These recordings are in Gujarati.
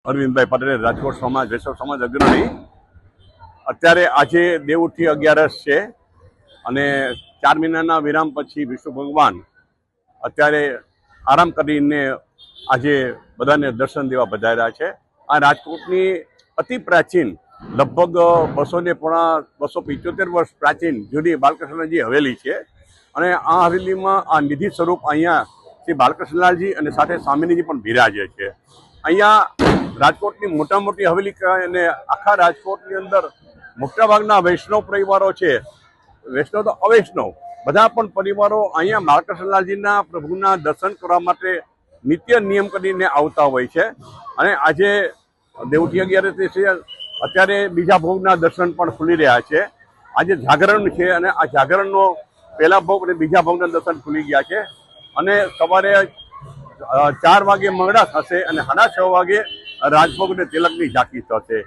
અરવિંદભાઈ પટેલ, રાજકોટ સમાજ, વૈષ્ણવ સમાજ અગ્રણી. અત્યારે આજે દેવઉઠી 11 છે અને 4 મહિનાના વિરામ પછી વિષ્ણુ ભગવાન અત્યારે આરામ કરીને આજે બધાને દર્શન દેવા પધાર્યા છે. આ રાજકોટની અતિ પ્રાચીન, લગભગ 275 વર્ષ પ્રાચીન જૂની બાલકૃષ્ણજી હવેલી છે અને આ હવેલીમાં આ નિધિ સ્વરૂપ અહીંયા શ્રી બાલકૃષ્ણલાલજી અને સાથે સ્વામિનીજી પણ બિરાજે છે. અહીંયા રાજકોટની મોટા મોટી હવેલી અને આખા રાજકોટની અંદર મોટાભાગના વૈષ્ણવ પરિવારો છે, વૈષ્ણવ તો અવૈષ્ણવ બધા પણ પરિવારો અહીંયા બાલકૃષ્ણલાલજીના પ્રભુના દર્શન કરવા માટે નિત્ય નિયમ કરીને આવતા હોય છે. અને આજે દેવઉઠી 11 છે, અત્યારે બીજા ભોગના દર્શન પણ ખુલી રહ્યા છે. આજે જાગરણ છે અને આ જાગરણનો પહેલા ભોગ અને બીજા ભોગના દર્શન ખુલી ગયા છે અને સવારે 4 વાગે મંગળા થશે અને 6:30 વાગે રાજભોગ અને તિલકની ઝાંકી થશે.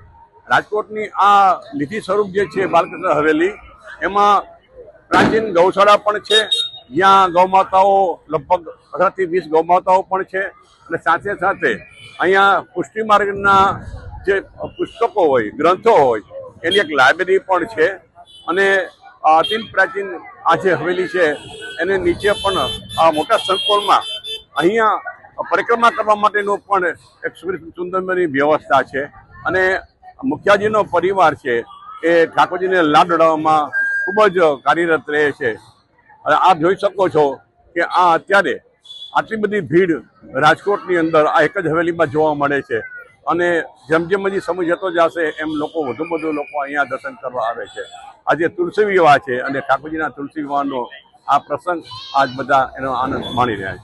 રાજકોટની આ નિધિ સ્વરૂપ જે છે બાલકૃષ્ણ હવેલી, એમાં પ્રાચીન ગૌશાળા પણ છે, જ્યાં ગૌમાતાઓ લગભગ 18 થી 20 ગૌમાતાઓ પણ છે અને સાથે સાથે અહીંયા પુષ્ટિ માર્ગના જે પુસ્તકો હોય, ગ્રંથો હોય, એની એક લાઇબ્રેરી પણ છે. અને અતિ પ્રાચીન આ જે હવેલી છે એને નીચે પણ આ મોટા સંકુલમાં અહીંયા પરિક્રમા કરવા માટેનું પણ એક સુંદરની વ્યવસ્થા છે. અને મુખિયાજીનો પરિવાર છે એ ઠાકોરજીને લાડ ઉડાવવામાં ખૂબ જ કાર્યરત રહે છે. અને આપ જોઈ શકો છો કે આ અત્યારે આટલી બધી ભીડ રાજકોટની અંદર આ એક જ હવેલીમાં જોવા મળે છે. અને જેમ જેમ હજી સમય જતો જશે એમ લોકો વધુ લોકો અહીંયા દર્શન કરવા આવે છે. આજે તુલસી વિવાહ છે અને ઠાકોરજીના તુલસી વિવાહનો આ પ્રસંગ આજ બધા એનો આનંદ માણી રહ્યા છે.